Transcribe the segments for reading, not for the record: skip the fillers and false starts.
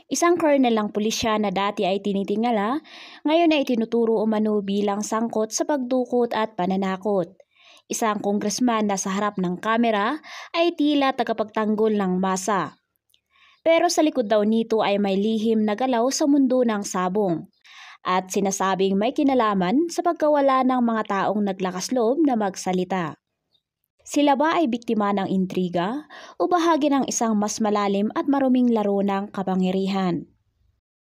Isang colonel ng pulisya na dati ay tinitingala, ngayon ay tinuturo umano bilang sangkot sa pagdukot at pananakot. Isang congressman na sa harap ng kamera ay tila tagapagtanggol ng masa. Pero sa likod daw nito ay may lihim na galaw sa mundo ng sabong at sinasabing may kinalaman sa pagkawala ng mga taong naglakas loob na magsalita. Sila ba ay biktima ng intriga o bahagi ng isang mas malalim at maruming laro ng kapangyarihan?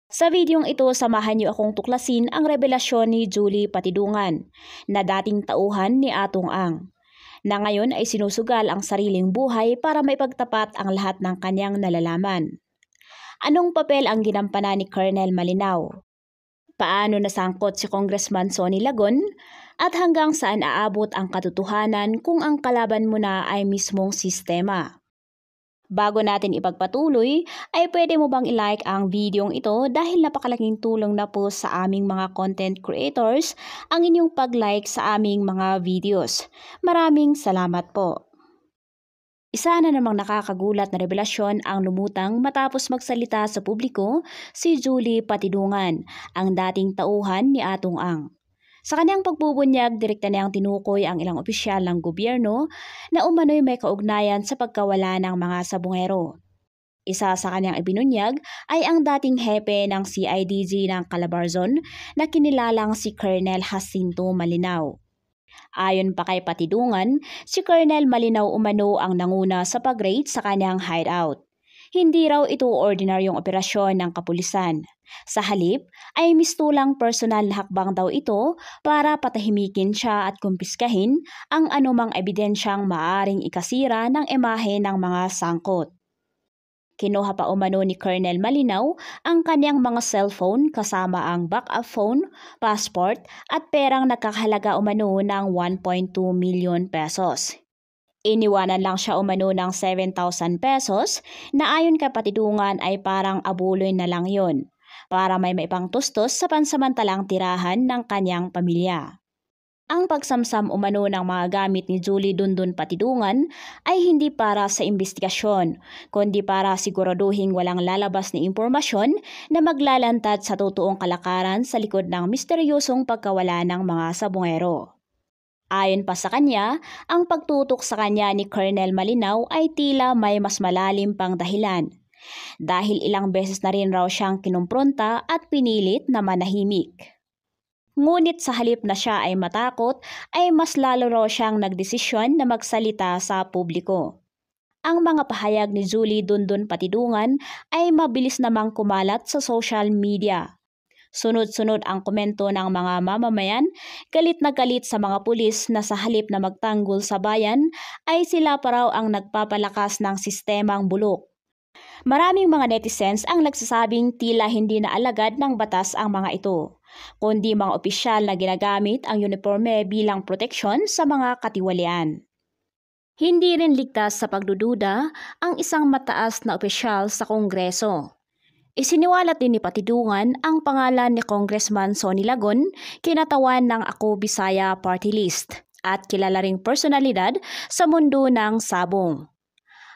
Sa videong ito, samahan niyo akong tuklasin ang revelasyon ni Julie Patidungan na dating tauhan ni Atong Ang, na ngayon ay sinusugal ang sariling buhay para maipagtapat ang lahat ng kanyang nalalaman. Anong papel ang ginampanan ni Colonel Malinaw? Paano nasangkot si Congressman Sonny Lagon? At hanggang saan aabot ang katotohanan kung ang kalaban mo na ay mismong sistema? Bago natin ipagpatuloy, ay pwede mo bang i-like ang videong ito dahil napakalaking tulong na po sa aming mga content creators ang inyong pag-like sa aming mga videos. Maraming salamat po. Isa na namang nakakagulat na revelasyon ang lumutang matapos magsalita sa publiko si Julie Patidungan, ang dating tauhan ni Atong Ang. Sa kanyang pagbubunyag, direkta niyang tinukoy ang ilang opisyal ng gobyerno na umano'y may kaugnayan sa pagkawala ng mga sabungero. Isa sa kanyang ibinunyag ay ang dating hepe ng CIDG ng Calabarzon na kinilalang si Colonel Jacinto Malinaw. Ayon pa kay Patidungan, si Colonel Malinaw umano ang nanguna sa pag-raid sa kanyang hideout. Hindi raw ito ordinaryong operasyon ng kapulisan. Sa halip ay mistulang personal na hakbang daw ito para patahimikin siya at kumpiskahin ang anumang ebidensyang maaring ikasira ng imahe ng mga sangkot. Kinuha pa umano ni Colonel Malinaw ang kanyang mga cellphone kasama ang backup phone, passport at perang nagkakahalaga umano ng 1.2 million pesos. Iniwanan lang siya umano ng 7,000 pesos na ayon kay Patidungan ay parang abuloy na lang yon para may maipangtustos sa pansamantalang tirahan ng kanyang pamilya. Ang pagsamsam umano ng mga gamit ni Julie Dundon Patidungan ay hindi para sa investigasyon, kundi para siguraduhing walang lalabas na impormasyon na maglalantad sa totoong kalakaran sa likod ng misteryosong pagkawala ng mga sabungero. Ayon pa sa kanya, ang pagtutok sa kanya ni Colonel Malinaw ay tila may mas malalim pang dahilan. Dahil ilang beses na rin raw siyang kinumpronta at pinilit na manahimik. Ngunit sa halip na siya ay matakot, ay mas lalo raw siyang nagdesisyon na magsalita sa publiko. Ang mga pahayag ni Julie Dundon Patidungan ay mabilis namang kumalat sa social media. Sunod-sunod ang komento ng mga mamamayan, galit na galit sa mga pulis na sa halip na magtanggol sa bayan, ay sila pa raw ang nagpapalakas ng sistemang bulok. Maraming mga netizens ang nagsasabing tila hindi na alagad ng batas ang mga ito, kundi mga opisyal na ginagamit ang uniforme bilang proteksyon sa mga katiwalian. Hindi rin ligtas sa pagdududa ang isang mataas na opisyal sa Kongreso. Isiniwalat din ni Patidungan ang pangalan ni Congressman Sonny Lagon, kinatawan ng Ako Bisaya Party List at kilala ring personalidad sa mundo ng sabong.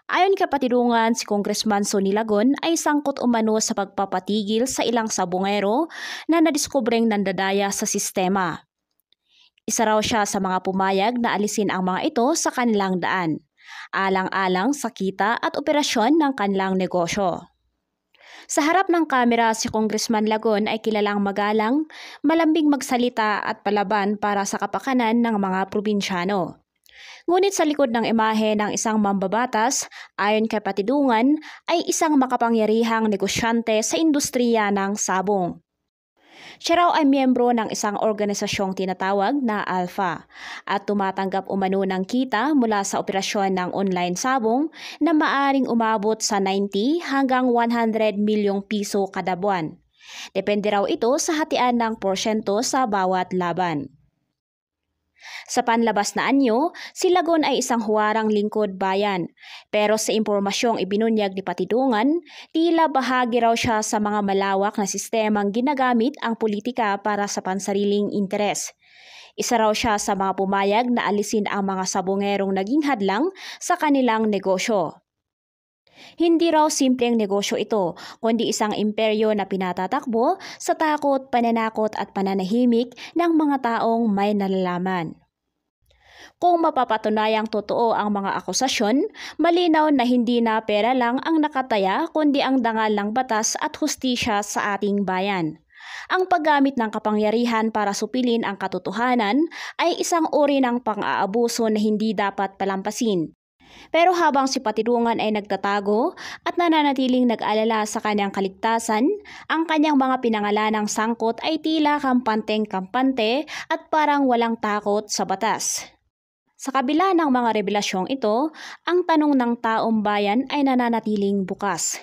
Ayon kay Patidungan, si Congressman Sonny Lagon ay sangkot umano sa pagpapatigil sa ilang sabongero na nadiskubreng nandadaya sa sistema. Isa raw siya sa mga pumayag na alisin ang mga ito sa kanilang daan, alang-alang sa kita at operasyon ng kanilang negosyo. Sa harap ng kamera, si Congressman Lagon ay kilalang magalang, malambing magsalita at palaban para sa kapakanan ng mga probinsyano. Ngunit sa likod ng imahe ng isang mambabatas, ayon kay Patidungan, ay isang makapangyarihang negosyante sa industriya ng sabong. Siya raw ay miyembro ng isang organisasyong tinatawag na Alpha at tumatanggap umano ng kita mula sa operasyon ng online sabong na maaring umabot sa 90 hanggang 100 milyong piso kada buwan. Depende raw ito sa hatian ng porsyento sa bawat laban. Sa panlabas na anyo, si Lagon ay isang huwarang lingkod bayan. Pero sa impormasyong ibinunyag ni Patidungan, tila bahagi raw siya sa mga malawak na sistemang ginagamit ang politika para sa pansariling interes. Isa raw siya sa mga pumayag na alisin ang mga sabongerong naging hadlang sa kanilang negosyo. Hindi raw simpleng negosyo ito, kundi isang imperyo na pinatatakbo sa takot, pananakot at pananahimik ng mga taong may nalalaman. Kung mapapatunayang totoo ang mga akusasyon, malinaw na hindi na pera lang ang nakataya kundi ang dangal ng batas at hustisya sa ating bayan. Ang paggamit ng kapangyarihan para supilin ang katotohanan ay isang uri ng pang-aabuso na hindi dapat palampasin. Pero habang si Patirungan ay nagtatago at nananatiling nag-alala sa kanyang kaligtasan, ang kanyang mga pinangalanang sangkot ay tila kampanteng-kampante at parang walang takot sa batas. Sa kabila ng mga revelasyong ito, ang tanong ng taong bayan ay nananatiling bukas.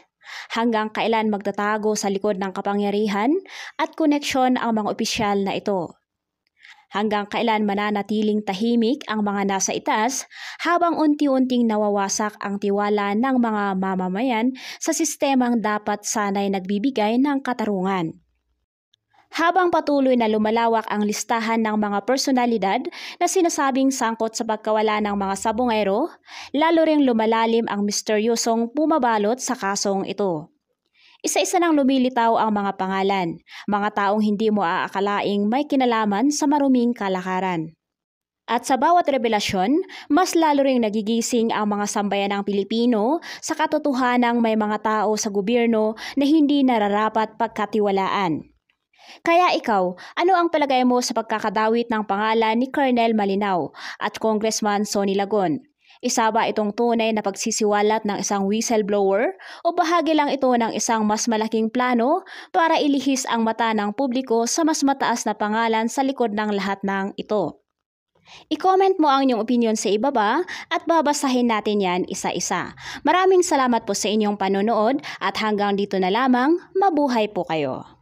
Hanggang kailan magtatago sa likod ng kapangyarihan at koneksyon ang mga opisyal na ito? Hanggang kailan mananatiling tahimik ang mga nasa itaas habang unti-unting nawawasak ang tiwala ng mga mamamayan sa sistemang dapat sanay nagbibigay ng katarungan? Habang patuloy na lumalawak ang listahan ng mga personalidad na sinasabing sangkot sa pagkawala ng mga sabongero, lalo ring lumalalim ang misteryosong bumabalot sa kasong ito. Isa-isa nang lumilitaw ang mga pangalan, mga taong hindi mo aakalaing may kinalaman sa maruming kalakaran. At sa bawat revelasyon, mas lalo ring nagigising ang mga sambayanang Pilipino sa katotohanang may mga tao sa gobyerno na hindi nararapat pagkatiwalaan. Kaya ikaw, ano ang palagay mo sa pagkakadawit ng pangalan ni Colonel Malinaw at Congressman Sonny Lagon? Isa ba itong tunay na pagsisiwalat ng isang whistleblower o bahagi lang ito ng isang mas malaking plano para ilihis ang mata ng publiko sa mas mataas na pangalan sa likod ng lahat ng ito? I-comment mo ang inyong opinion sa ibaba at babasahin natin yan isa-isa. Maraming salamat po sa inyong panonood at hanggang dito na lamang, mabuhay po kayo.